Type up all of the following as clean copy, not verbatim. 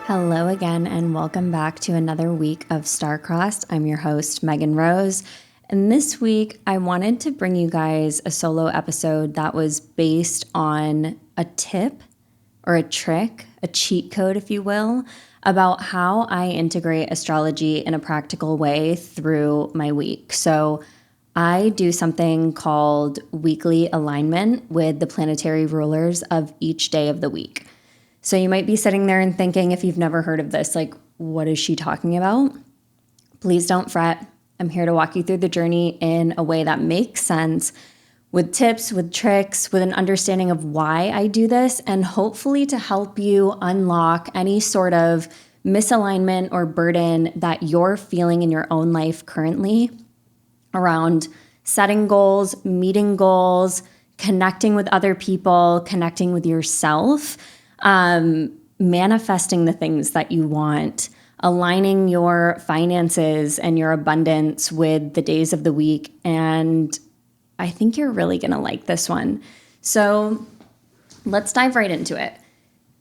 Hello again, and welcome back to another week of Star-Crossed. I'm your host, Meghan Rose. And this week, I wanted to bring you guys a solo episode that was based on a tip or a trick, a cheat code, if you will, about how I integrate astrology in a practical way through my week. So I do something called weekly alignment with the planetary rulers of each day of the week. So you might be sitting there and thinking, if you've never heard of this, like, what is she talking about? Please don't fret. I'm here to walk you through the journey in a way that makes sense, with tips, with tricks, with an understanding of why I do this, and hopefully to help you unlock any sort of misalignment or burden that you're feeling in your own life currently around setting goals, meeting goals, connecting with other people, connecting with yourself, manifesting the things that you want, aligning your finances and your abundance with the days of the week. And I think you're really going to like this one. So let's dive right into it.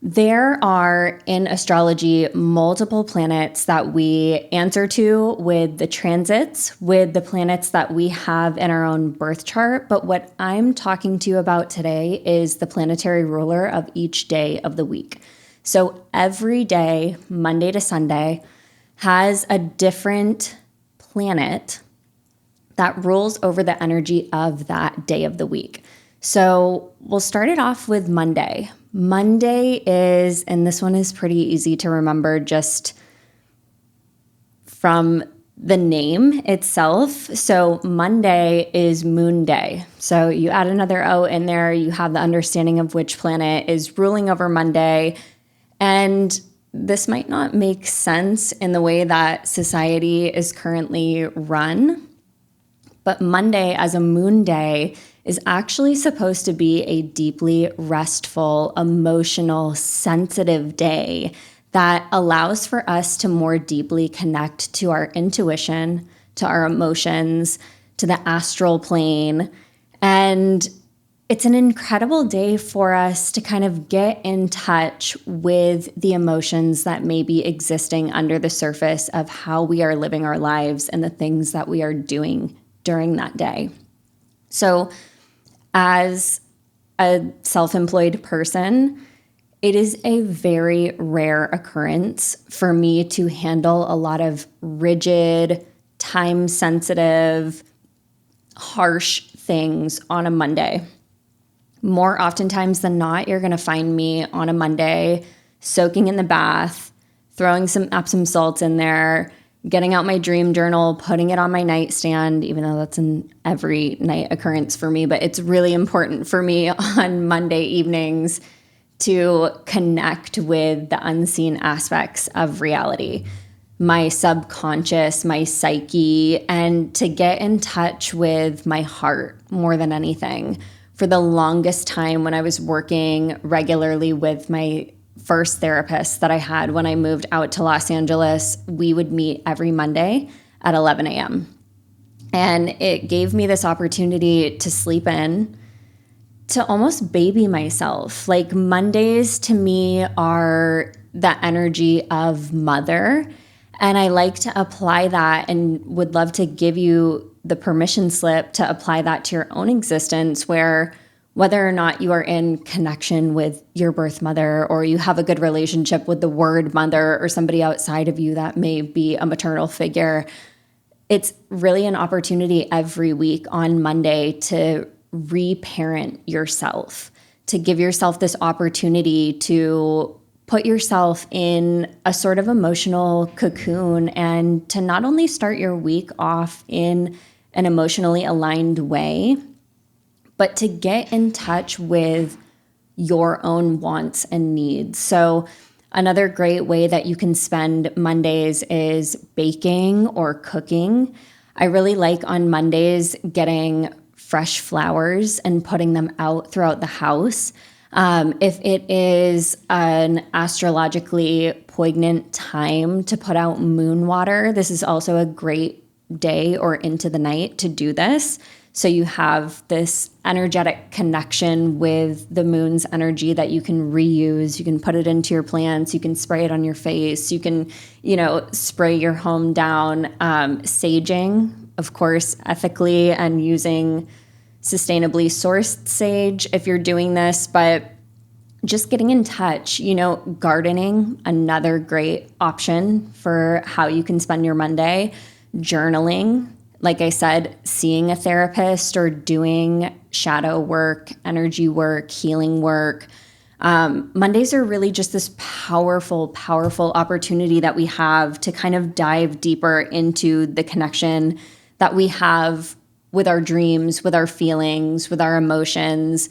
There are, in astrology, multiple planets that we answer to with the transits, with the planets that we have in our own birth chart. But what I'm talking to you about today is the planetary ruler of each day of the week. So every day, Monday to Sunday, has a different planet that rules over the energy of that day of the week. So we'll start it off with Monday. Monday is, and this one is pretty easy to remember just from the name itself. So Monday is Moon Day. So you add another O in there, you have the understanding of which planet is ruling over Monday. And this might not make sense in the way that society is currently run, but Monday as a moon day is actually supposed to be a deeply restful, emotional, sensitive day that allows for us to more deeply connect to our intuition, to our emotions, to the astral plane. And it's an incredible day for us to kind of get in touch with the emotions that may be existing under the surface of how we are living our lives and the things that we are doing during that day. So as a self-employed person, it is a very rare occurrence for me to handle a lot of rigid, time-sensitive, harsh things on a Monday. More oftentimes than not, you're going to find me on a Monday soaking in the bath, throwing some Epsom salts in there, getting out my dream journal, putting it on my nightstand, even though that's an every night occurrence for me, but it's really important for me on Monday evenings to connect with the unseen aspects of reality, my subconscious, my psyche, and to get in touch with my heart more than anything. For the longest time when I was working regularly with my first therapist that I had when I moved out to Los Angeles, we would meet every Monday at 11 a.m. And it gave me this opportunity to sleep in, to almost baby myself. Like Mondays to me are the energy of mother. And I like to apply that and would love to give you the permission slip to apply that to your own existence, where whether or not you are in connection with your birth mother or you have a good relationship with the word mother or somebody outside of you that may be a maternal figure, it's really an opportunity every week on Monday to reparent yourself, to give yourself this opportunity to put yourself in a sort of emotional cocoon and to not only start your week off in an emotionally aligned way, but to get in touch with your own wants and needs. So another great way that you can spend Mondays is baking or cooking. I really like on Mondays getting fresh flowers and putting them out throughout the house. If it is an astrologically poignant time to put out moon water, this is also a great day or into the night to do this. So you have this energetic connection with the moon's energy that you can reuse. You can put it into your plants. You can spray it on your face. You can, spray your home down. Saging, of course, ethically and using sustainably sourced sage if you're doing this, but just getting in touch, gardening, another great option for how you can spend your Monday. Journaling, like I said, seeing a therapist or doing shadow work, energy work, healing work. Mondays are really just this powerful, powerful opportunity that we have to kind of dive deeper into the connection that we have with our dreams, with our feelings, with our emotions,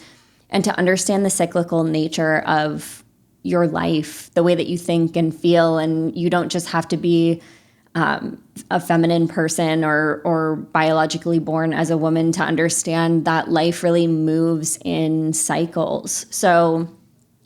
and to understand the cyclical nature of your life, the way that you think and feel. And you don't just have to be a feminine person or biologically born as a woman to understand that life really moves in cycles. So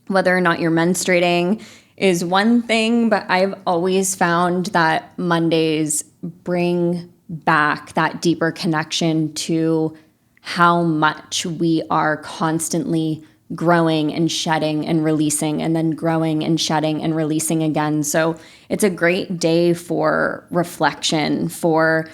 whether or not you're menstruating is one thing, but I've always found that Mondays bring back that deeper connection to how much we are constantly growing and shedding and releasing, and then growing and shedding and releasing again. So it's a great day for reflection, for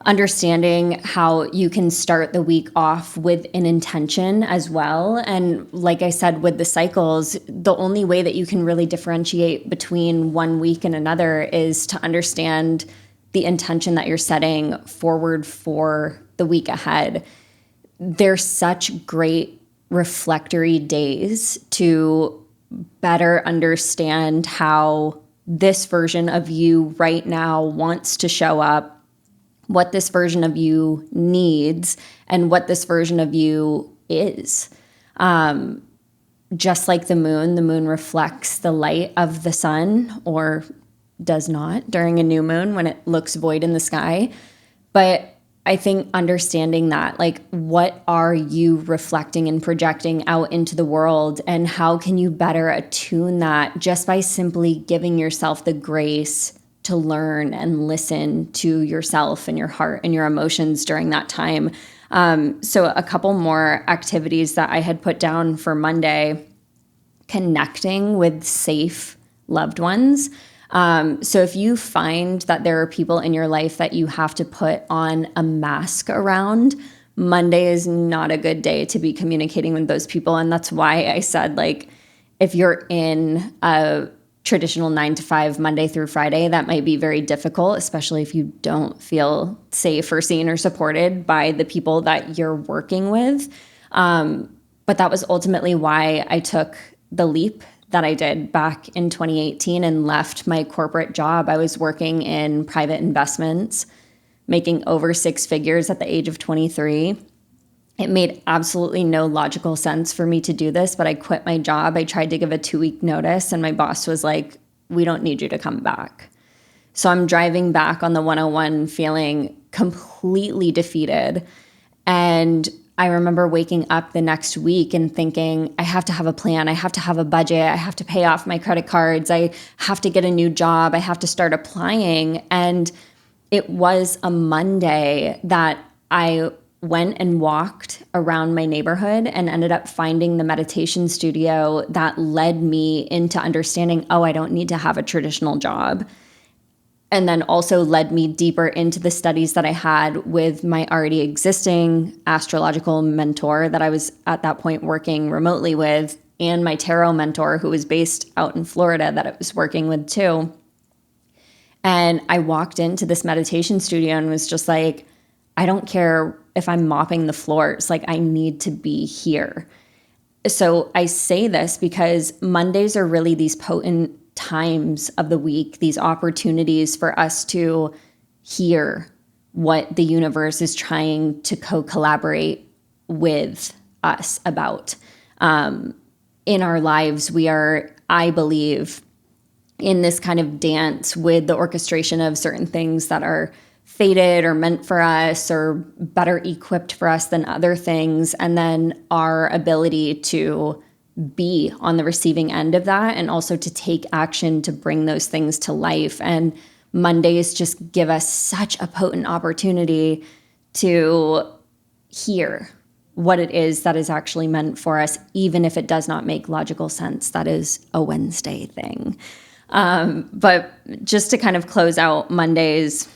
understanding how you can start the week off with an intention as well. And like I said, with the cycles, the only way that you can really differentiate between one week and another is to understand the intention that you're setting forward for the week ahead. They're such great reflectory days to better understand how this version of you right now wants to show up, what this version of you needs, and what this version of you is. Just like the moon reflects the light of the sun, or does not during a new moon when it looks void in the sky. But I think understanding that, like, what are you reflecting and projecting out into the world, and how can you better attune that just by simply giving yourself the grace to learn and listen to yourself and your heart and your emotions during that time. So a couple more activities that I had put down for Monday: connecting with safe loved ones. So if you find that there are people in your life that you have to put on a mask around, Monday is not a good day to be communicating with those people. And that's why I said, like, if you're in a traditional 9 to 5 Monday through Friday, that might be very difficult, especially if you don't feel safe or seen or supported by the people that you're working with. But that was ultimately why I took the leap that I did back in 2018 and left my corporate job. I was working in private investments, making over 6 figures at the age of 23. It made absolutely no logical sense for me to do this, but I quit my job. I tried to give a 2-week notice, and my boss was like, "We don't need you to come back." So I'm driving back on the 101 feeling completely defeated. And I remember waking up the next week and thinking, I have to have a plan. I have to have a budget. I have to pay off my credit cards. I have to get a new job. I have to start applying. And it was a Monday that I went and walked around my neighborhood and ended up finding the meditation studio that led me into understanding, oh, I don't need to have a traditional job. And then also led me deeper into the studies that I had with my already existing astrological mentor that I was at that point working remotely with, and my tarot mentor who was based out in Florida that I was working with too. And I walked into this meditation studio and was just like, I don't care if I'm mopping the floors, like, I need to be here. So I say this because Mondays are really these potent times of the week, these opportunities for us to hear what the universe is trying to co-collaborate with us about. In our lives, we are, I believe, in this kind of dance with the orchestration of certain things that are fated or meant for us or better equipped for us than other things. And then our ability to be on the receiving end of that, and also to take action to bring those things to life. And Mondays just give us such a potent opportunity to hear what it is that is actually meant for us, even if it does not make logical sense. That is a Wednesday thing. But just to kind of close out Mondays,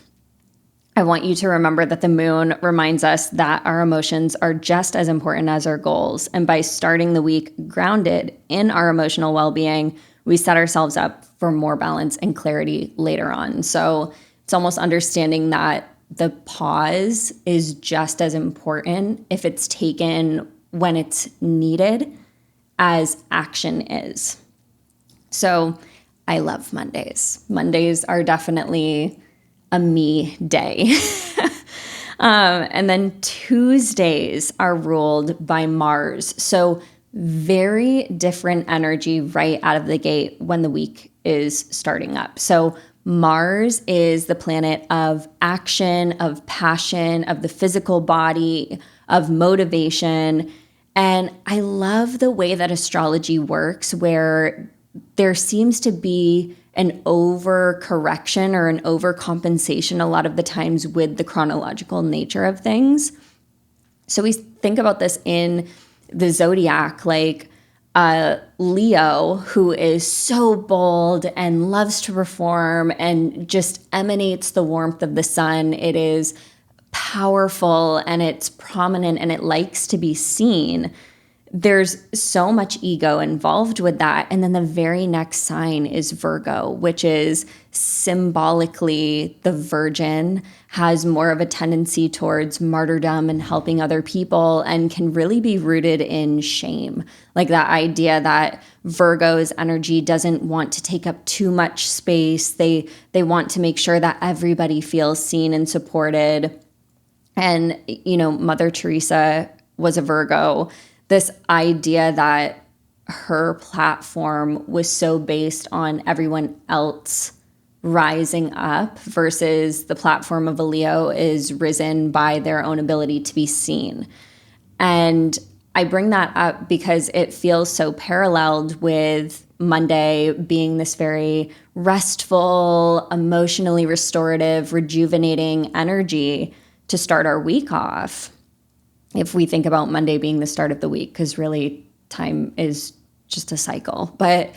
I want you to remember that the moon reminds us that our emotions are just as important as our goals. And by starting the week grounded in our emotional well-being, we set ourselves up for more balance and clarity later on. So it's almost understanding that the pause is just as important if it's taken when it's needed as action is. So I love Mondays. Mondays are definitely a me day. And then Tuesdays are ruled by Mars. So very different energy right out of the gate when the week is starting up. So Mars is the planet of action, of passion, of the physical body, of motivation. And I love the way that astrology works, where there seems to be an overcorrection or an overcompensation a lot of the times with the chronological nature of things. So we think about this in the zodiac, like Leo, who is so bold and loves to perform and just emanates the warmth of the sun. It is powerful and it's prominent and it likes to be seen. There's so much ego involved with that. And then the very next sign is Virgo, which is symbolically the virgin, has more of a tendency towards martyrdom and helping other people, and can really be rooted in shame. Like that idea that Virgo's energy doesn't want to take up too much space. They want to make sure that everybody feels seen and supported. And, Mother Teresa was a Virgo. This idea that her platform was so based on everyone else rising up versus the platform of a Leo is risen by their own ability to be seen. And I bring that up because it feels so paralleled with Monday being this very restful, emotionally restorative, rejuvenating energy to start our week off. If we think about Monday being the start of the week, because really time is just a cycle. But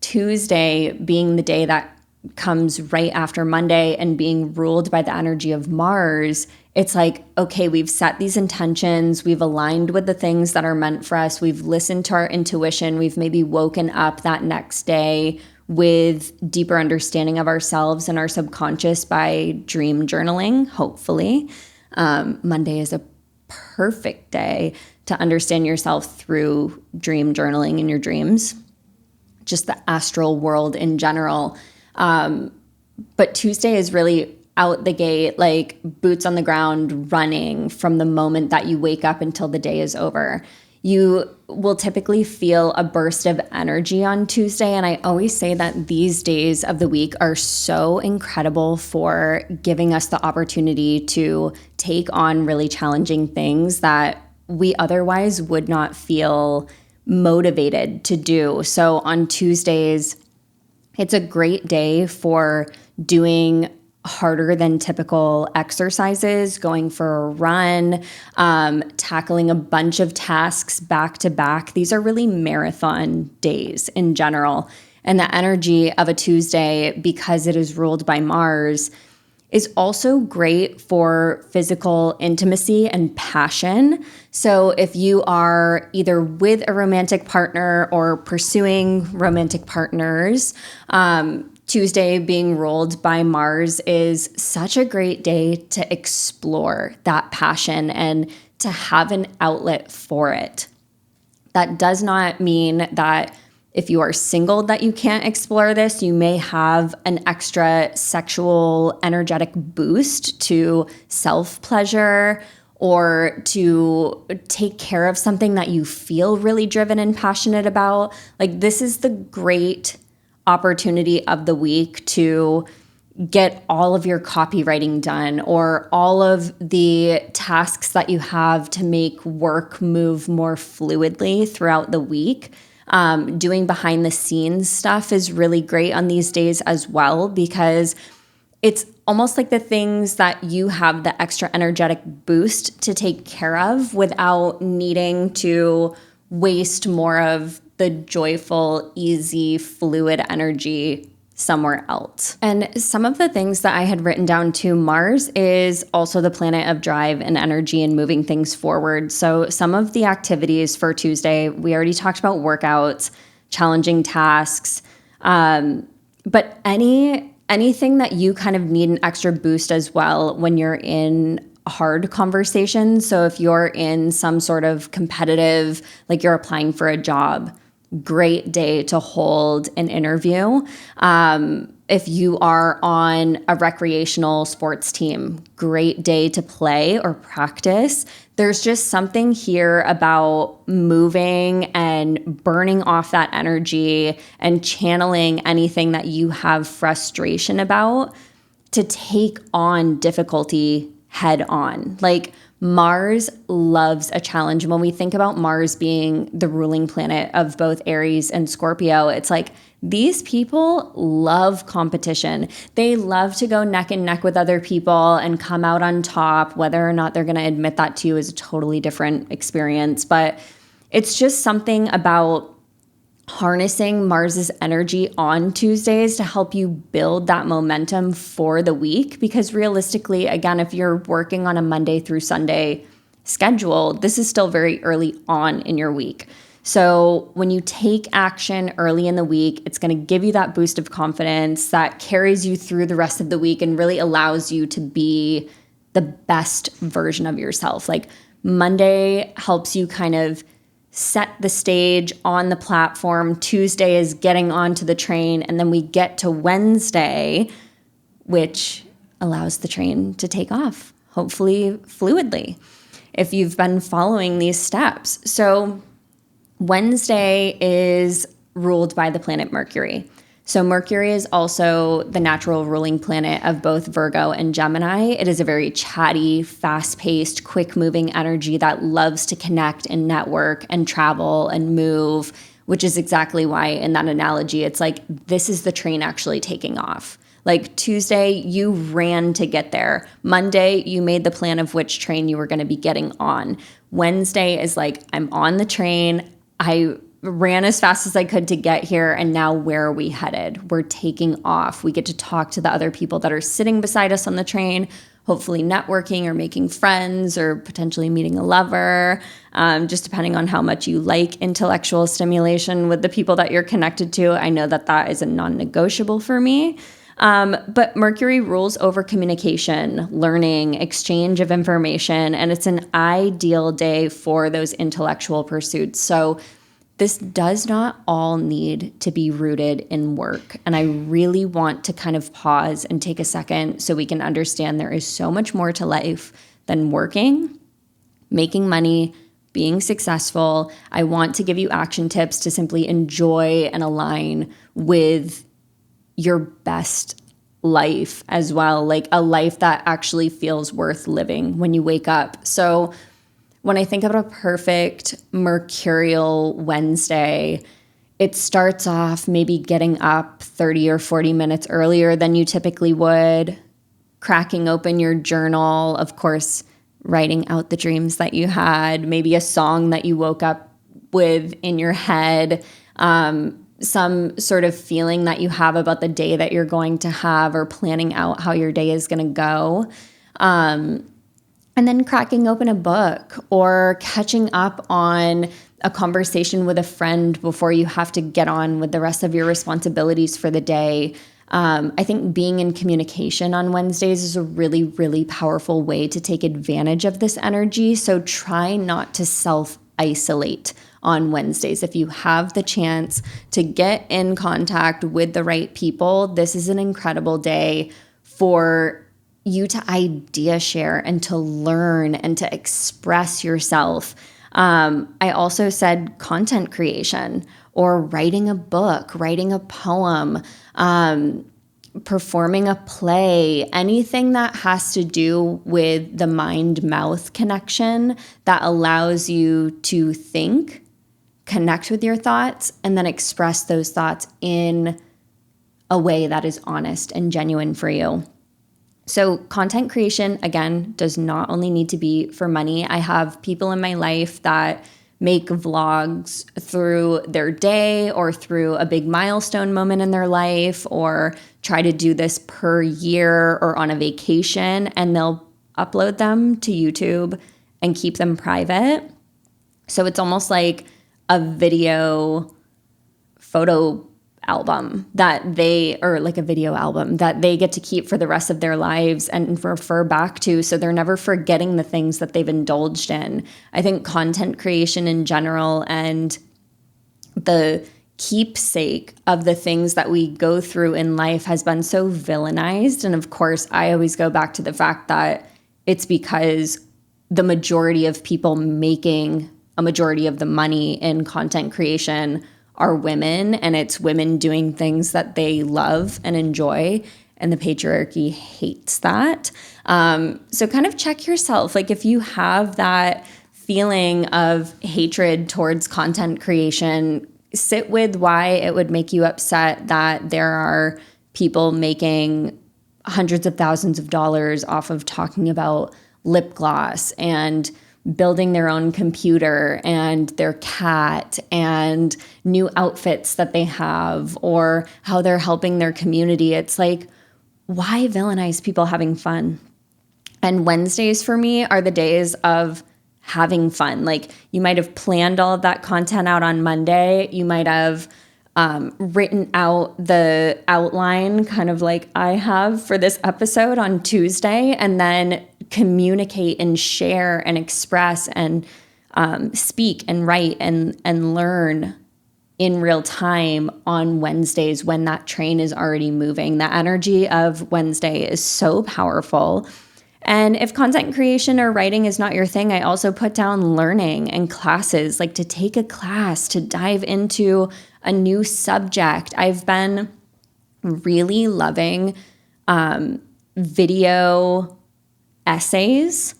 Tuesday being the day that comes right after Monday and being ruled by the energy of Mars, it's like, okay, we've set these intentions, we've aligned with the things that are meant for us, we've listened to our intuition, we've maybe woken up that next day with deeper understanding of ourselves and our subconscious by dream journaling, hopefully. Monday is a perfect day to understand yourself through dream journaling in your dreams, just the astral world in general. But Tuesday is really out the gate, like boots on the ground, running from the moment that you wake up until the day is over. You will typically feel a burst of energy on Tuesday. And I always say that these days of the week are so incredible for giving us the opportunity to take on really challenging things that we otherwise would not feel motivated to do. So on Tuesdays, it's a great day for doing harder than typical exercises, going for a run, tackling a bunch of tasks back to back. These are really marathon days in general. And the energy of a Tuesday, because it is ruled by Mars, is also great for physical intimacy and passion. So if you are either with a romantic partner or pursuing romantic partners, Tuesday being ruled by Mars is such a great day to explore that passion and to have an outlet for it. That does not mean that if you are single that you can't explore this. You may have an extra sexual energetic boost to self-pleasure or to take care of something that you feel really driven and passionate about. Like, this is the great opportunity of the week to get all of your copywriting done or all of the tasks that you have to make work move more fluidly throughout the week. Doing behind the scenes stuff is really great on these days as well, because it's almost like the things that you have the extra energetic boost to take care of without needing to waste more of the joyful, easy, fluid energy somewhere else. And some of the things that I had written down too, Mars is also the planet of drive and energy and moving things forward. So some of the activities for Tuesday, we already talked about workouts, challenging tasks, but anything that you kind of need an extra boost as well when you're in hard conversations. So if you're in some sort of competitive, like you're applying for a job, great day to hold an interview. If you are on a recreational sports team, great day to play or practice. There's just something here about moving and burning off that energy and channeling anything that you have frustration about to take on difficulty head on. Like Mars loves a challenge. When we think about Mars being the ruling planet of both Aries and Scorpio, it's like these people love competition. They love to go neck and neck with other people and come out on top. Whether or not they're going to admit that to you is a totally different experience. But it's just something about harnessing Mars's energy on Tuesdays to help you build that momentum for the week. Because realistically, again, if you're working on a Monday through Sunday schedule, this is still very early on in your week. So when you take action early in the week, it's going to give you that boost of confidence that carries you through the rest of the week and really allows you to be the best version of yourself. Like Monday helps you kind of set the stage on the platform. Tuesday is getting onto the train. And then we get to Wednesday, which allows the train to take off, hopefully fluidly, if you've been following these steps. So Wednesday is ruled by the planet Mercury. So Mercury is also the natural ruling planet of both Virgo and Gemini. It is a very chatty, fast-paced, quick-moving energy that loves to connect and network and travel and move, which is exactly why in that analogy, it's like this is the train actually taking off. Like Tuesday, you ran to get there. Monday, you made the plan of which train you were going to be getting on. Wednesday is like, I'm on the train. I ran as fast as I could to get here, and now where are we headed? We're taking off. We get to talk to the other people that are sitting beside us on the train, hopefully networking or making friends or potentially meeting a lover, just depending on how much you like intellectual stimulation with the people that you're connected to. I know that that is a non-negotiable for me. But Mercury rules over communication, learning, exchange of information, and it's an ideal day for those intellectual pursuits. So this does not all need to be rooted in work. And I really want to kind of pause and take a second so we can understand there is so much more to life than working, making money, being successful. I want to give you action tips to simply enjoy and align with your best life as well, like a life that actually feels worth living when you wake up. So when I think about a perfect mercurial Wednesday, it starts off maybe getting up 30 or 40 minutes earlier than you typically would, cracking open your journal, of course, writing out the dreams that you had, maybe a song that you woke up with in your head, some sort of feeling that you have about the day that you're going to have or planning out how your day is going to go. And then cracking open a book or catching up on a conversation with a friend before you have to get on with the rest of your responsibilities for the day. I think being in communication on Wednesdays is a really, really powerful way to take advantage of this energy. So try not to self-isolate on Wednesdays. If you have the chance to get in contact with the right people, this is an incredible day for you to idea share and to learn and to express yourself. I also said content creation or writing a book, writing a poem, performing a play, anything that has to do with the mind-mouth connection that allows you to think, connect with your thoughts, and then express those thoughts in a way that is honest and genuine for you. So content creation, again, does not only need to be for money. I have people in my life that make vlogs through their day or through a big milestone moment in their life, or try to do this per year or on a vacation, and they'll upload them to YouTube and keep them private. So it's almost like a video photo album that they, or like a video album that they get to keep for the rest of their lives and refer back to. So they're never forgetting the things that they've indulged in. I think content creation in general and the keepsake of the things that we go through in life has been so villainized. And of course, I always go back to the fact that it's because the majority of people making a majority of the money in content creation are women, and it's women doing things that they love and enjoy, and the patriarchy hates that. So kind of check yourself. Like if you have that feeling of hatred towards content creation, sit with why it would make you upset that there are people making hundreds of thousands of dollars off of talking about lip gloss and building their own computer and their cat and new outfits that they have, or how they're helping their community. It's like, why villainize people having fun? And Wednesdays for me are the days of having fun. Like you might have planned all of that content out on Monday. You might have written out the outline, kind of like I have for this episode on Tuesday, and then communicate and share and express and speak and write and learn in real time on Wednesdays when that train is already moving. The energy of Wednesday is so powerful. And if content creation or writing is not your thing, I also put down learning and classes, like to take a class, to dive into a new subject. I've been really loving video essays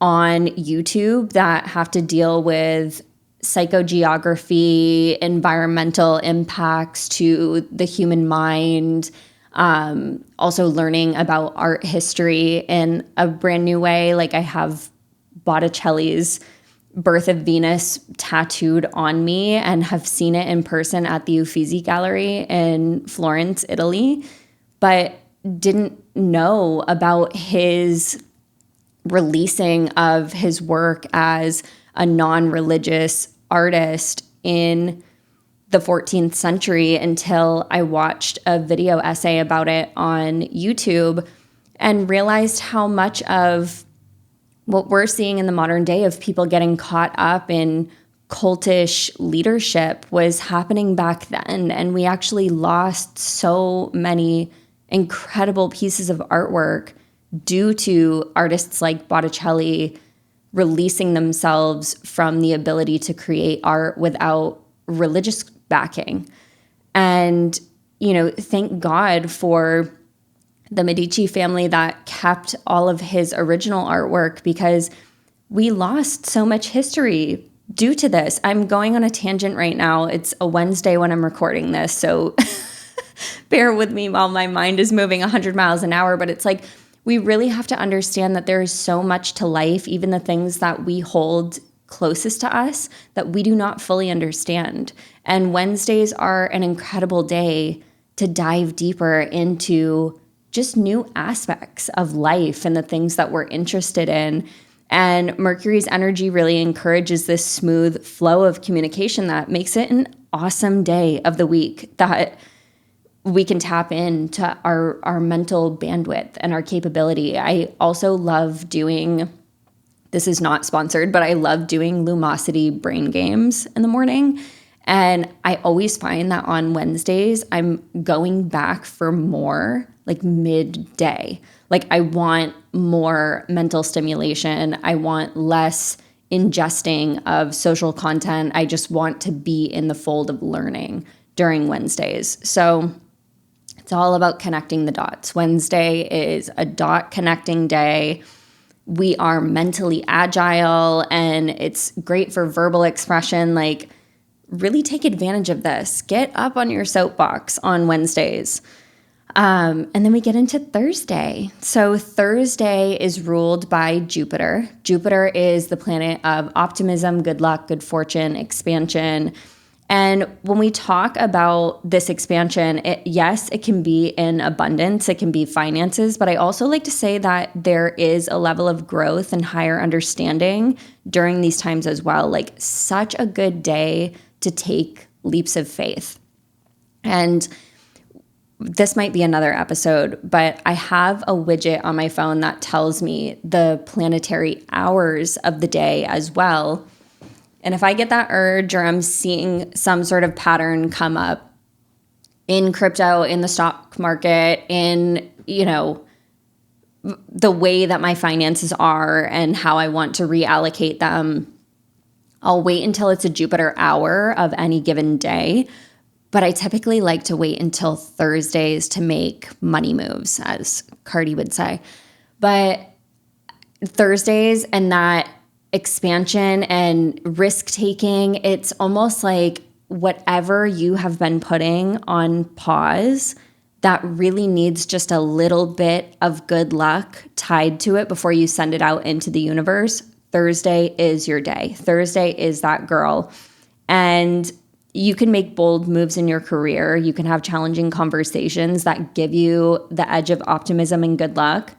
on YouTube that have to deal with psychogeography, environmental impacts to the human mind, also learning about art history in a brand new way. Like I have Botticelli's Birth of Venus tattooed on me and have seen it in person at the Uffizi Gallery in Florence, Italy, but didn't know about his releasing of his work as a non-religious artist in the 14th century until I watched a video essay about it on YouTube and realized how much of what we're seeing in the modern day of people getting caught up in cultish leadership was happening back then. And we actually lost so many incredible pieces of artwork due to artists like Botticelli releasing themselves from the ability to create art without religious backing. And, thank God for the Medici family that kept all of his original artwork, because we lost so much history due to this. I'm going on a tangent right now. It's a Wednesday when I'm recording this, so bear with me while my mind is moving 100 miles an hour. But it's like, we really have to understand that there is so much to life, even the things that we hold closest to us, that we do not fully understand. And Wednesdays are an incredible day to dive deeper into just new aspects of life and the things that we're interested in. And Mercury's energy really encourages this smooth flow of communication that makes it an awesome day of the week that we can tap into our mental bandwidth and our capability. I also love doing, this is not sponsored, but I love doing Lumosity brain games in the morning. And I always find that on Wednesdays, I'm going back for more, like midday. Like I want more mental stimulation. I want less ingesting of social content. I just want to be in the fold of learning during Wednesdays. So it's all about connecting the dots. Wednesday is a dot connecting day. We are mentally agile, and it's great for verbal expression. Like, really take advantage of this. Get up on your soapbox on Wednesdays. And then we get into Thursday. So Thursday is ruled by Jupiter. Jupiter is the planet of optimism, good luck, good fortune, expansion. And when we talk about this expansion, yes, it can be in abundance, it can be finances, but I also like to say that there is a level of growth and higher understanding during these times as well. Like, such a good day to take leaps of faith. And this might be another episode, but I have a widget on my phone that tells me the planetary hours of the day as well. And if I get that urge, or I'm seeing some sort of pattern come up in crypto, in the stock market, in, the way that my finances are and how I want to reallocate them, I'll wait until it's a Jupiter hour of any given day. But I typically like to wait until Thursdays to make money moves, as Cardi would say. But Thursdays and that expansion and risk taking, it's almost like whatever you have been putting on pause that really needs just a little bit of good luck tied to it before you send it out into the universe. Thursday is your day. Thursday is that girl. And you can make bold moves in your career. You can have challenging conversations that give you the edge of optimism and good luck.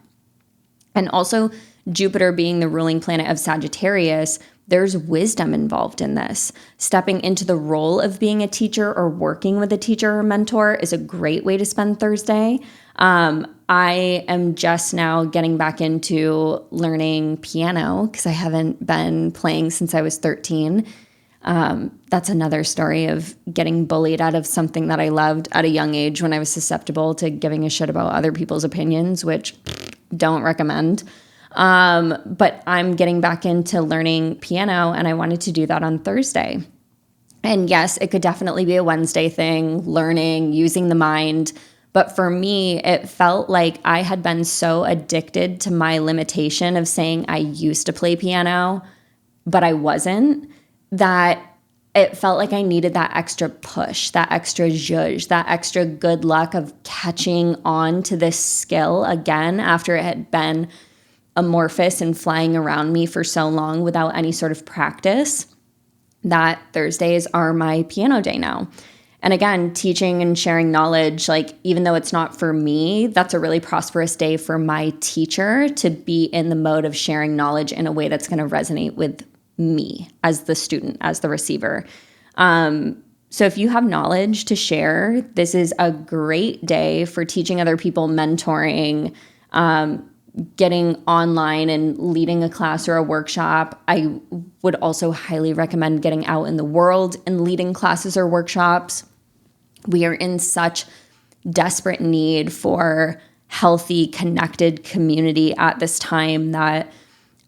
And also, Jupiter being the ruling planet of Sagittarius, there's wisdom involved in this. Stepping into the role of being a teacher or working with a teacher or mentor is a great way to spend Thursday. I am just now getting back into learning piano because I haven't been playing since I was 13. That's another story of getting bullied out of something that I loved at a young age when I was susceptible to giving a shit about other people's opinions, which don't recommend. But I'm getting back into learning piano, and I wanted to do that on Thursday. And yes, it could definitely be a Wednesday thing, learning, using the mind. But for me, it felt like I had been so addicted to my limitation of saying I used to play piano, but I wasn't, that it felt like I needed that extra push, that extra zhuzh, that extra good luck of catching on to this skill again after it had been amorphous and flying around me for so long without any sort of practice, that Thursdays are my piano day now. And again, teaching and sharing knowledge, like, even though it's not for me, that's a really prosperous day for my teacher to be in the mode of sharing knowledge in a way that's going to resonate with me as the student, as the receiver. So if you have knowledge to share, this is a great day for teaching other people, mentoring, getting online and leading a class or a workshop. I would also highly recommend getting out in the world and leading classes or workshops. We are in such desperate need for healthy, connected community at this time that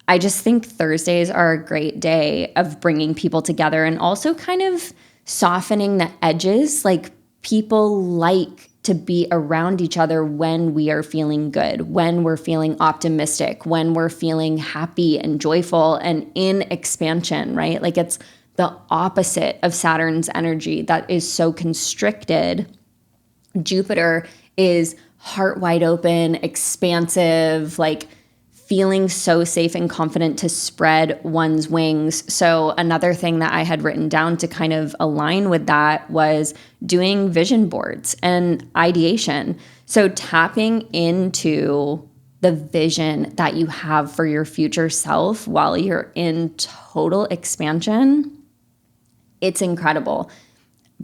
I just think Thursdays are a great day of bringing people together and also kind of softening the edges. Like, people like to be around each other when we are feeling good, when we're feeling optimistic, when we're feeling happy and joyful and in expansion, right? Like, it's the opposite of Saturn's energy that is so constricted. Jupiter is heart wide open, expansive, like feeling so safe and confident to spread one's wings. So another thing that I had written down to kind of align with that was doing vision boards and ideation. So tapping into the vision that you have for your future self while you're in total expansion, it's incredible.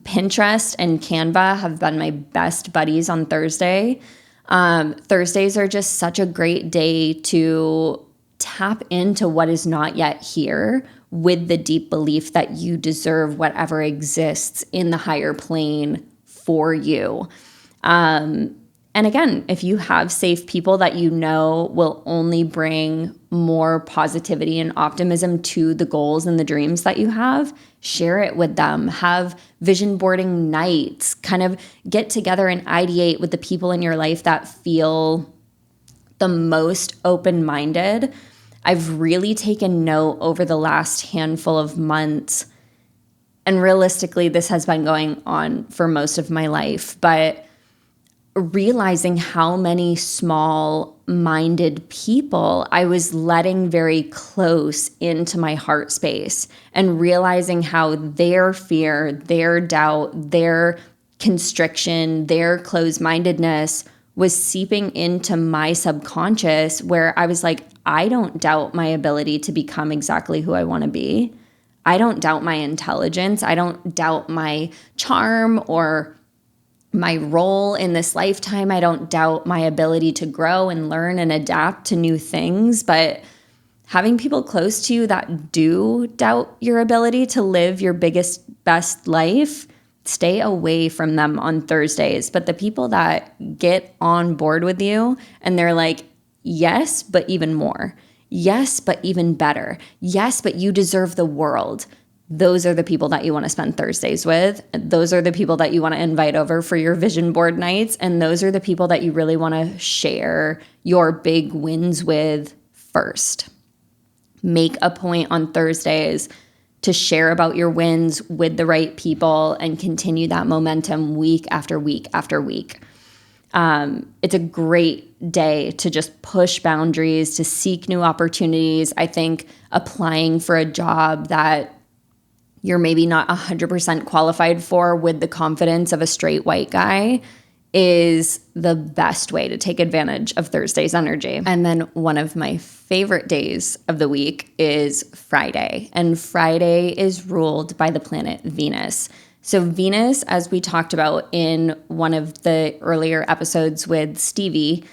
Pinterest and Canva have been my best buddies on Thursday. Thursdays are just such a great day to tap into what is not yet here with the deep belief that you deserve whatever exists in the higher plane for you. And again, if you have safe people that you know will only bring more positivity and optimism to the goals and the dreams that you have, share it with them. Have vision boarding nights. Kind of get together and ideate with the people in your life that feel the most open-minded. I've really taken note over the last handful of months, and realistically, this has been going on for most of my life, but realizing how many small-minded people I was letting very close into my heart space, and realizing how their fear, their doubt, their constriction, their closed-mindedness was seeping into my subconscious, where I was like, I don't doubt my ability to become exactly who I want to be. I don't doubt my intelligence. I don't doubt my charm or my role in this lifetime. I don't doubt my ability to grow and learn and adapt to new things. But having people close to you that do doubt your ability to live your biggest, best life, stay away from them on Thursdays. But the people that get on board with you and they're like, yes, but even more. Yes, but even better. Yes, but you deserve the world. Those are the people that you want to spend Thursdays with. Those are the people that you want to invite over for your vision board nights. And those are the people that you really want to share your big wins with first. Make a point on Thursdays to share about your wins with the right people and continue that momentum week after week after week. It's a great day to just push boundaries, to seek new opportunities. I think applying for a job that you're maybe not 100% qualified for with the confidence of a straight white guy is the best way to take advantage of Thursday's energy. And then one of my favorite days of the week is Friday. And Friday is ruled by the planet Venus. So Venus, as we talked about in one of the earlier episodes with Stevie,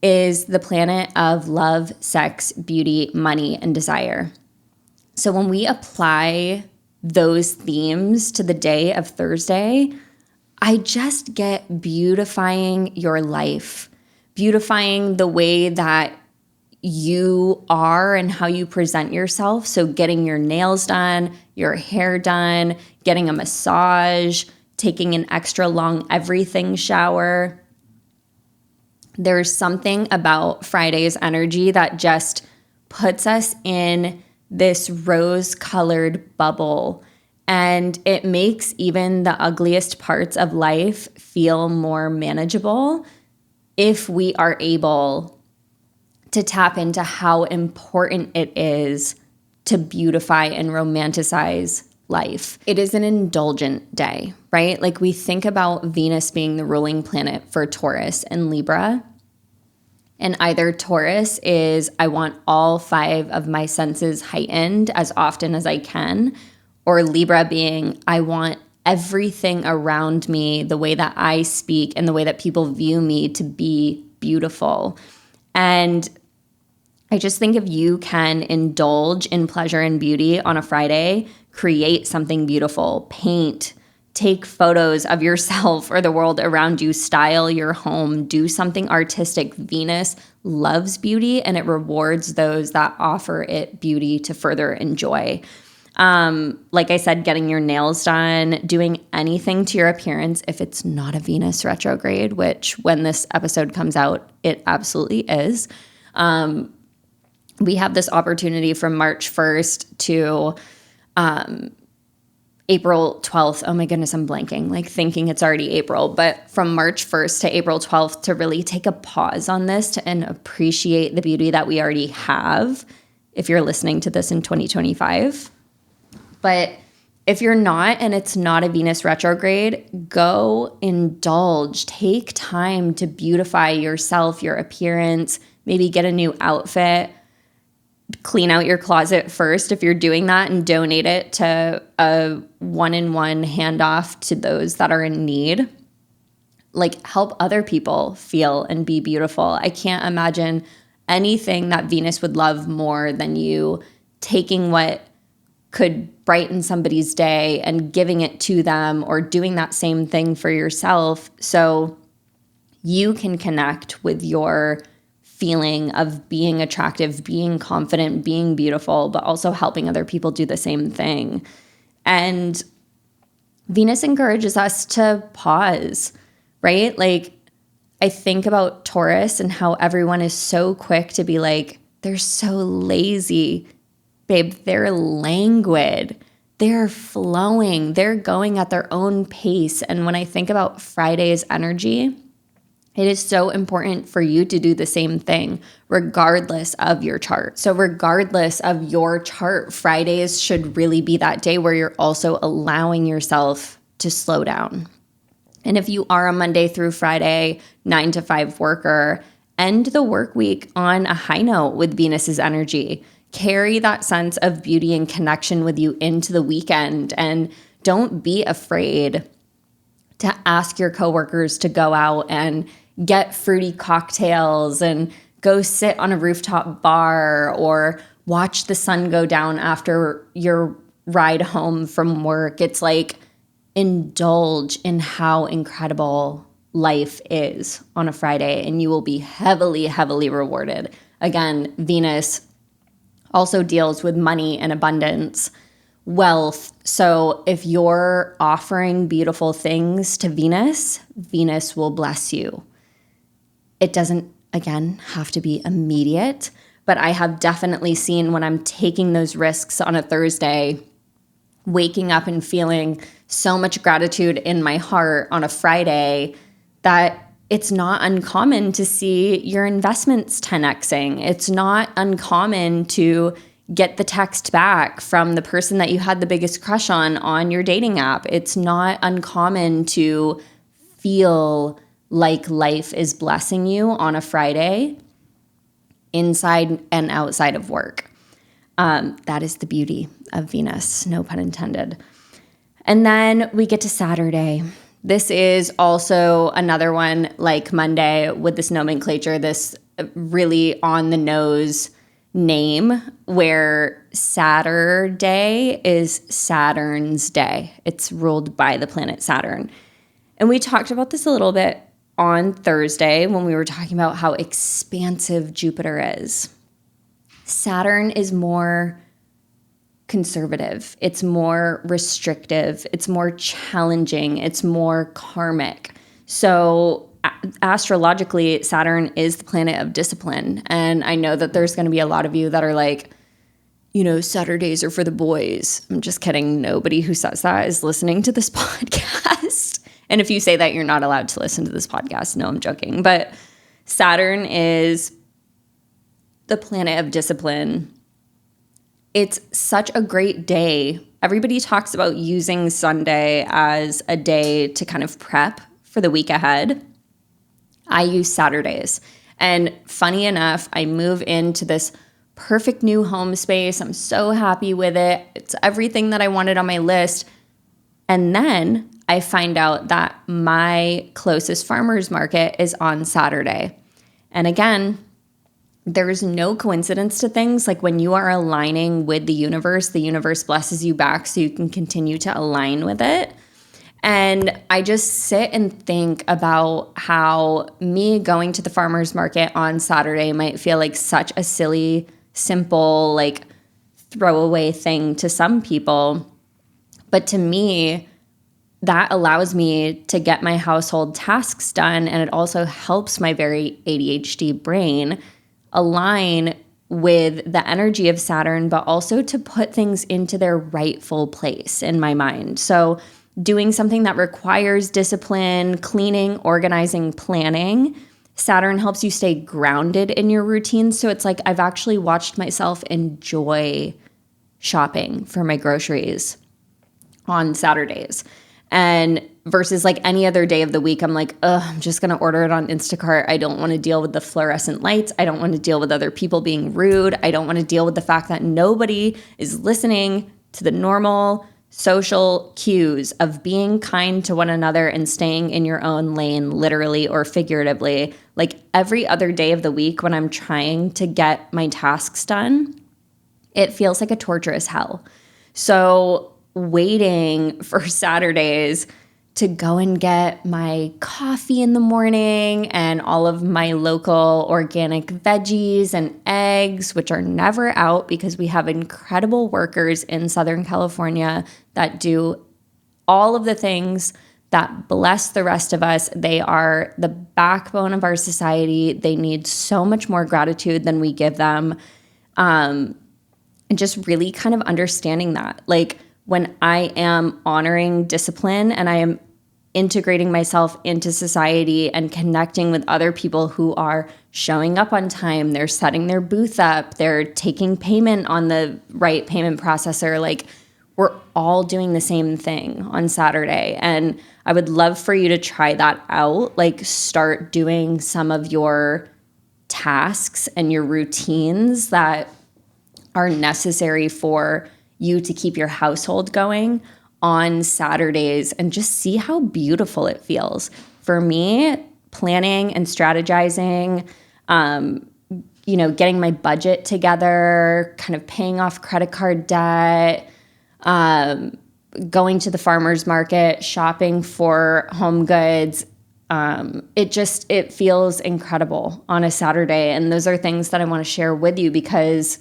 is the planet of love, sex, beauty, money, and desire. So when we apply those themes to the day of Thursday, I just get beautifying your life, beautifying the way that you are and how you present yourself. So getting your nails done, your hair done, getting a massage, taking an extra long everything shower. There's something about Friday's energy that just puts us in this rose-colored bubble, and it makes even the ugliest parts of life feel more manageable if we are able to tap into how important it is to beautify and romanticize life. It is an indulgent day, right? Like, we think about Venus being the ruling planet for Taurus and Libra. And either Taurus is, I want all 5 of my senses heightened as often as I can, or Libra being, I want everything around me, the way that I speak and the way that people view me, to be beautiful. And I just think if you can indulge in pleasure and beauty on a Friday, create something beautiful, paint, take photos of yourself or the world around you, style your home, do something artistic. Venus loves beauty, and it rewards those that offer it beauty to further enjoy. Like I said, getting your nails done, doing anything to your appearance, if it's not a Venus retrograde, which when this episode comes out, it absolutely is. We have this opportunity from March 1st to April 12th. Oh my goodness, I'm blanking, like thinking it's already April, but from March 1st to April 12th to really take a pause on this and appreciate the beauty that we already have if you're listening to this in 2025. But if you're not, and it's not a Venus retrograde, go indulge. Take time to beautify yourself, your appearance, maybe get a new outfit. Clean out your closet first if you're doing that, and donate it to a one-in-one handoff to those that are in need. Like, help other people feel and be beautiful. I can't imagine anything that Venus would love more than you taking what could brighten somebody's day and giving it to them, or doing that same thing for yourself so you can connect with your feeling of being attractive, being confident, being beautiful, but also helping other people do the same thing. And Venus encourages us to pause, right? Like, I think about Taurus and how everyone is so quick to be like, they're so lazy. Babe, they're languid. They're flowing. They're going at their own pace. And when I think about Friday's energy, It is so important for you to do the same thing regardless of your chart. So regardless of your chart, Fridays should really be that day where you're also allowing yourself to slow down. And if you are a Monday through Friday 9 to 5 worker, end the work week on a high note with Venus's energy. Carry that sense of beauty and connection with you into the weekend, and don't be afraid to ask your coworkers to go out and get fruity cocktails and go sit on a rooftop bar or watch the sun go down after your ride home from work. It's like, indulge in how incredible life is on a Friday, and you will be heavily, heavily rewarded. Again, Venus also deals with money and abundance, wealth. So if you're offering beautiful things to Venus, Venus will bless you. It doesn't, again, have to be immediate, but I have definitely seen when I'm taking those risks on a Thursday, waking up and feeling so much gratitude in my heart on a Friday, that it's not uncommon to see your investments 10xing. It's not uncommon to get the text back from the person that you had the biggest crush on your dating app. It's not uncommon to feel like life is blessing you on a Friday, inside and outside of work. That is the beauty of Venus, no pun intended. And then we get to Saturday. This is also another one like Monday with this nomenclature, this really on the nose name, where Saturday is Saturn's day. It's ruled by the planet Saturn. And we talked about this a little bit on Thursday when we were talking about how expansive Jupiter is. Saturn is more conservative. It's more restrictive. It's more challenging. It's more karmic. So astrologically, Saturn is the planet of discipline. And I know that there's going to be a lot of you that are like, Saturdays are for the boys. I'm just kidding. Nobody who says that is listening to this podcast. And if you say that, you're not allowed to listen to this podcast. No, I'm joking. But Saturn is the planet of discipline. It's such a great day. Everybody talks about using Sunday as a day to kind of prep for the week ahead. I use Saturdays. And funny enough, I move into this perfect new home space. I'm so happy with it. It's everything that I wanted on my list. And then I find out that my closest farmer's market is on Saturday. And again, there's no coincidence to things. Like when you are aligning with the universe blesses you back so you can continue to align with it. And I just sit and think about how me going to the farmer's market on Saturday might feel like such a silly, simple, like throwaway thing to some people. But to me, that allows me to get my household tasks done. And it also helps my very ADHD brain align with the energy of Saturn, but also to put things into their rightful place in my mind. So doing something that requires discipline, cleaning, organizing, planning, Saturn helps you stay grounded in your routine. So it's like I've actually watched myself enjoy shopping for my groceries on Saturdays. And versus like any other day of the week, I'm like, I'm just going to order it on Instacart. I don't want to deal with the fluorescent lights. I don't want to deal with other people being rude. I don't want to deal with the fact that nobody is listening to the normal social cues of being kind to one another and staying in your own lane, literally or figuratively. Like every other day of the week when I'm trying to get my tasks done, it feels like a torturous hell. So waiting for Saturdays to go and get my coffee in the morning and all of my local organic veggies and eggs, which are never out because we have incredible workers in Southern California that do all of the things that bless the rest of us. They are the backbone of our society. They need so much more gratitude than we give them. And just really kind of understanding that, like, when I am honoring discipline and I am integrating myself into society and connecting with other people who are showing up on time. They're setting their booth up. They're taking payment on the right payment processor. Like, we're all doing the same thing on Saturday. And I would love for you to try that out. Like, start doing some of your tasks and your routines that are necessary for you to keep your household going on Saturdays, and just see how beautiful it feels. For me, planning and strategizing, getting my budget together, kind of paying off credit card debt, going to the farmer's market, shopping for home goods. It feels incredible on a Saturday. And those are things that I want to share with you, because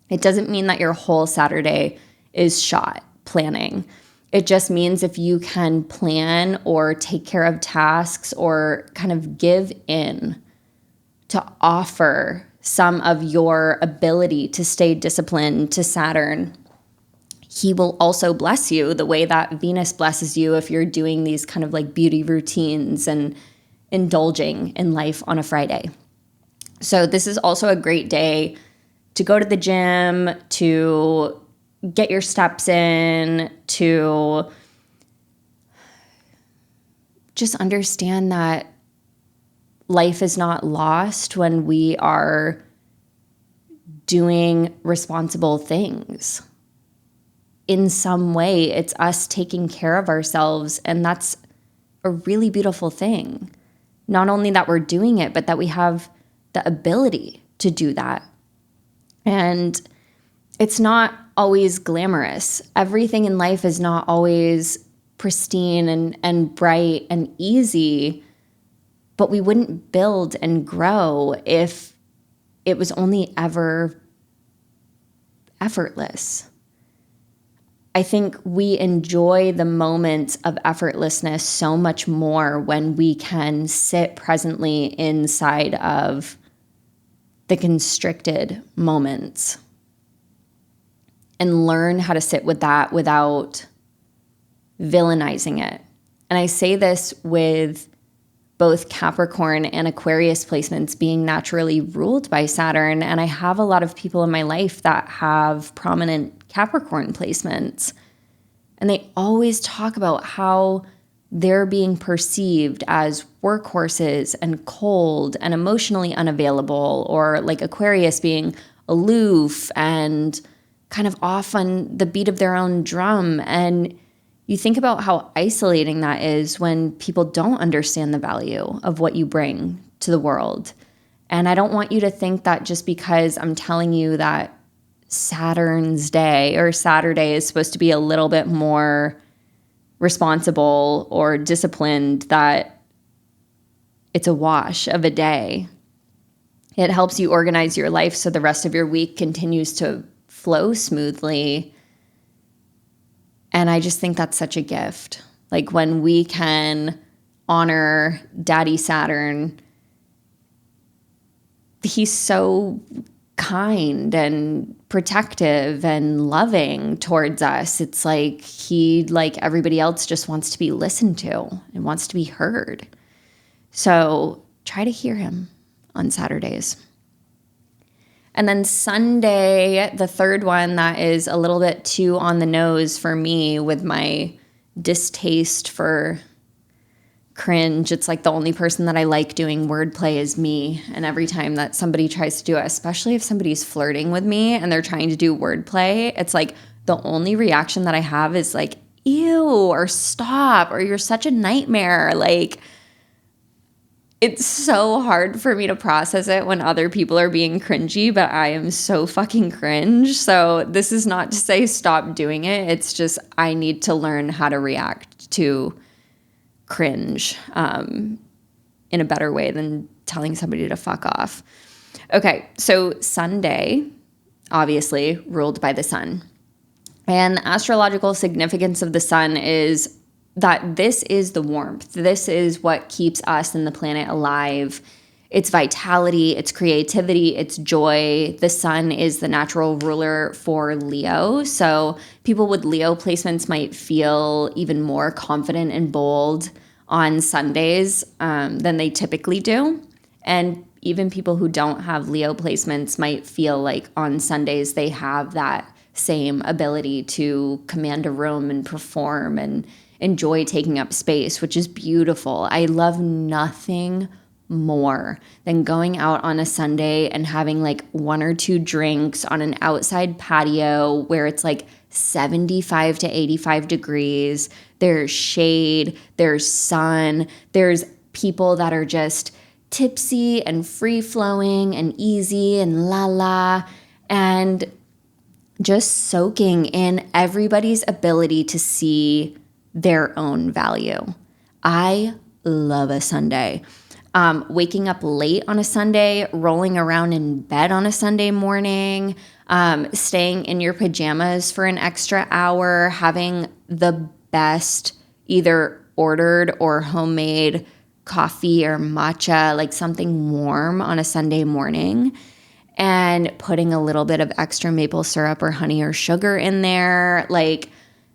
it doesn't mean that your whole Saturday is shot planning. It just means if you can plan or take care of tasks or kind of give in to offer some of your ability to stay disciplined to Saturn, he will also bless you the way that Venus blesses you if you're doing these kind of like beauty routines and indulging in life on a Friday. So this is also a great day to go to the gym, to get your steps in, to just understand that life is not lost when we are doing responsible things. In some way, it's us taking care of ourselves, and that's a really beautiful thing. Not only that we're doing it, but that we have the ability to do that. And it's not always glamorous. Everything in life is not always pristine and bright and easy, but we wouldn't build and grow if it was only ever effortless. I think we enjoy the moments of effortlessness so much more when we can sit presently inside of the constricted moments and learn how to sit with that without villainizing it. And I say this with both Capricorn and Aquarius placements being naturally ruled by Saturn. And I have a lot of people in my life that have prominent Capricorn placements. And they always talk about how they're being perceived as workhorses and cold and emotionally unavailable, or like Aquarius being aloof and kind of off on the beat of their own drum. And you think about how isolating that is when people don't understand the value of what you bring to the world. And I don't want you to think that just because I'm telling you that Saturn's day or Saturday is supposed to be a little bit more responsible or disciplined, that it's a wash of a day. It helps you organize your life so the rest of your week continues to flow smoothly. And I just think that's such a gift. Like, when we can honor Daddy Saturn, he's so kind and protective and loving towards us. It's like he, like everybody else, just wants to be listened to and wants to be heard. So try to hear him on Saturdays. And then Sunday, the third one that is a little bit too on the nose for me with my distaste for cringe. It's like the only person that I like doing wordplay is me. And every time that somebody tries to do it, especially if somebody's flirting with me and they're trying to do wordplay, it's like the only reaction that I have is like, ew, or stop, or you're such a nightmare. Like, it's so hard for me to process it when other people are being cringy, but I am so fucking cringe. So this is not to say stop doing it. It's just I need to learn how to react to cringe in a better way than telling somebody to fuck off. Okay, so Sunday, obviously ruled by the sun. And the astrological significance of the sun is that this is the warmth. This is what keeps us and the planet alive. it's vitality, it's creativity, it's joy. The sun is the natural ruler for Leo. So people with Leo placements might feel even more confident and bold on Sundays than they typically do. And even people who don't have Leo placements might feel like on Sundays they have that same ability to command a room and perform and enjoy taking up space, which is beautiful. I love nothing more than going out on a Sunday and having like 1 or 2 drinks on an outside patio where it's like 75 to 85 degrees. There's shade, there's sun, there's people that are just tipsy and free flowing and easy and la la, and just soaking in everybody's ability to see their own value. I love a Sunday. Waking up late on a Sunday, rolling around in bed on a Sunday morning, staying in your pajamas for an extra hour, having the best either ordered or homemade coffee or matcha, like something warm on a Sunday morning, and putting a little bit of extra maple syrup or honey or sugar in there. Like,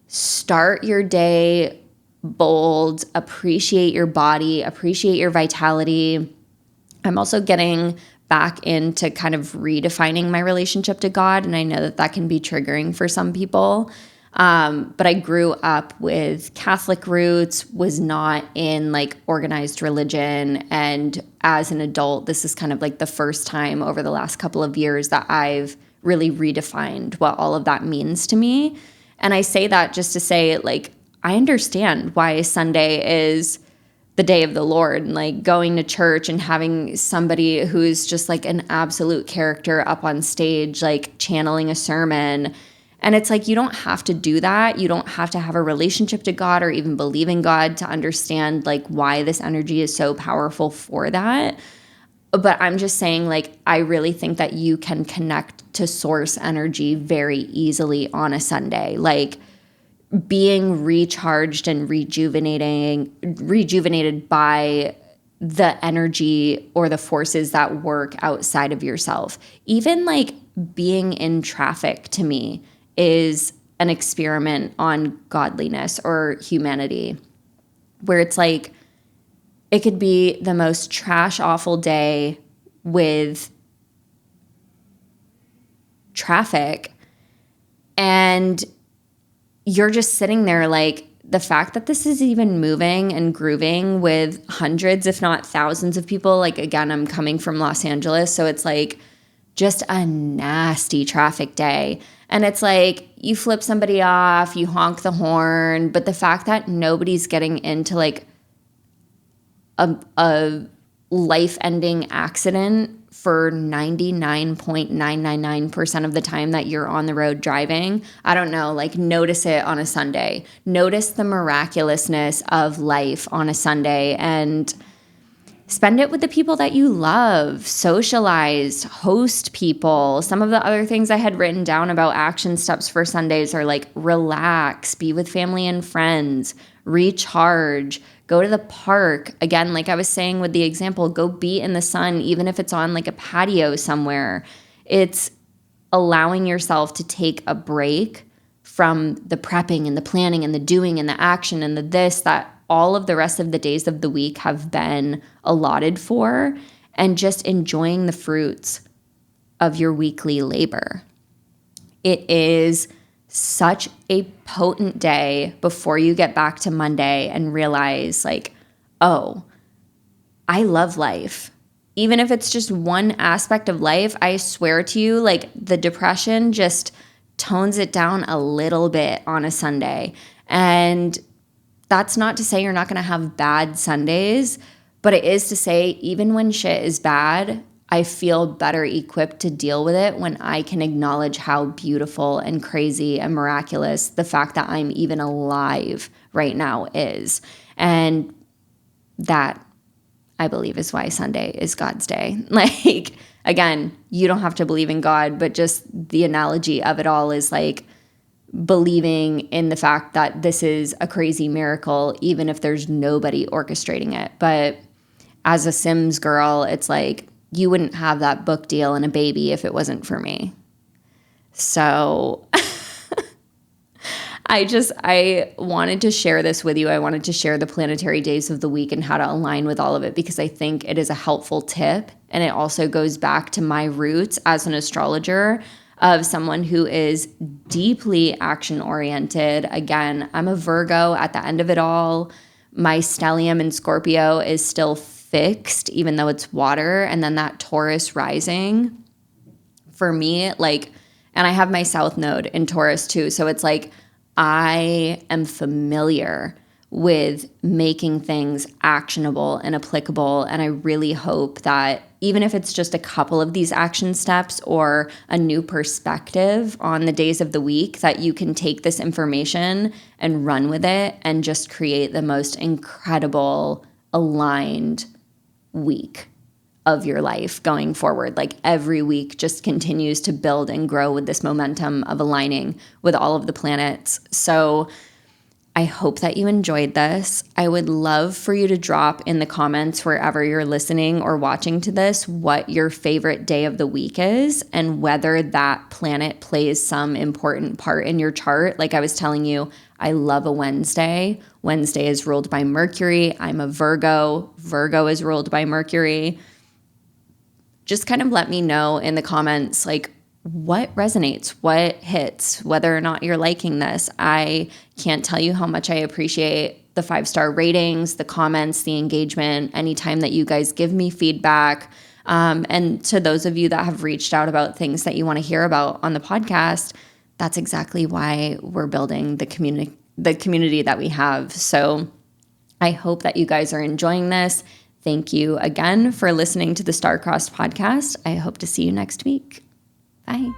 start your day bold, appreciate your body, appreciate your vitality. I'm also getting back into kind of redefining my relationship to God, and I know that that can be triggering for some people. But I grew up with Catholic roots, was not in like organized religion. And as an adult, this is kind of like the first time over the last couple of years that I've really redefined what all of that means to me. And I say that just to say, like, I understand why Sunday is the day of the Lord, and like going to church and having somebody who's just like an absolute character up on stage, like channeling a sermon. And it's like, you don't have to do that. You don't have to have a relationship to God or even believe in God to understand like why this energy is so powerful for that. But I'm just saying, like, I really think that you can connect to source energy very easily on a Sunday. Like, being recharged and rejuvenated by the energy or the forces that work outside of yourself. Even like being in traffic to me is an experiment on godliness or humanity, where it's like, it could be the most trash awful day with traffic, and you're just sitting there like, the fact that this is even moving and grooving with hundreds, if not thousands of people. Like, again, I'm coming from Los Angeles, so it's like just a nasty traffic day. And it's like, you flip somebody off, you honk the horn, but the fact that nobody's getting into like a life-ending accident for 99.999% of the time that you're on the road driving, I don't know, like, notice it on a Sunday. Notice the miraculousness of life on a Sunday and spend it with the people that you love. Socialize, host people. Some of the other things I had written down about action steps for Sundays are like, relax, be with family and friends, recharge, go to the park. Again, like I was saying with the example, go be in the sun, even if it's on like a patio somewhere. It's allowing yourself to take a break from the prepping and the planning and the doing and the action and the this, that all of the rest of the days of the week have been allotted for, and just enjoying the fruits of your weekly labor. It is such a potent day before you get back to Monday and realize like, oh, I love life. Even if it's just one aspect of life, I swear to you, like, the depression just tones it down a little bit on a Sunday. And that's not to say you're not going to have bad Sundays, but it is to say, even when shit is bad, I feel better equipped to deal with it when I can acknowledge how beautiful and crazy and miraculous the fact that I'm even alive right now is. And that, I believe, is why Sunday is God's day. Like, again, you don't have to believe in God, but just the analogy of it all is like believing in the fact that this is a crazy miracle, even if there's nobody orchestrating it. But as a Sims girl, it's like you wouldn't have that book deal and a baby if it wasn't for me. So I wanted to share this with you. I wanted to share the planetary days of the week and how to align with all of it because I think it is a helpful tip. And it also goes back to my roots as an astrologer of someone who is deeply action oriented. Again, I'm a Virgo at the end of it all. My stellium in Scorpio is still fixed, even though it's water. And then that Taurus rising for me, like, and I have my South Node in Taurus too. So it's like, I am familiar with making things actionable and applicable. And I really hope that even if it's just a couple of these action steps or a new perspective on the days of the week, that you can take this information and run with it and just create the most incredible, aligned week of your life going forward. Like every week just continues to build and grow with this momentum of aligning with all of the planets. So I hope that you enjoyed this. I would love for you to drop in the comments wherever you're listening or watching to this what your favorite day of the week is and whether that planet plays some important part in your chart. Like I was telling you, I love a Wednesday. Wednesday is ruled by Mercury. I'm a Virgo. Virgo is ruled by Mercury. Just kind of let me know in the comments, like, what resonates, what hits, whether or not you're liking this. I can't tell you how much I appreciate the 5-star ratings, the comments, the engagement, anytime that you guys give me feedback. And to those of you that have reached out about things that you want to hear about on the podcast, that's exactly why we're building the community that we have. So I hope that you guys are enjoying this. Thank you again for listening to the Star-Crossed podcast. I hope to see you next week. Bye.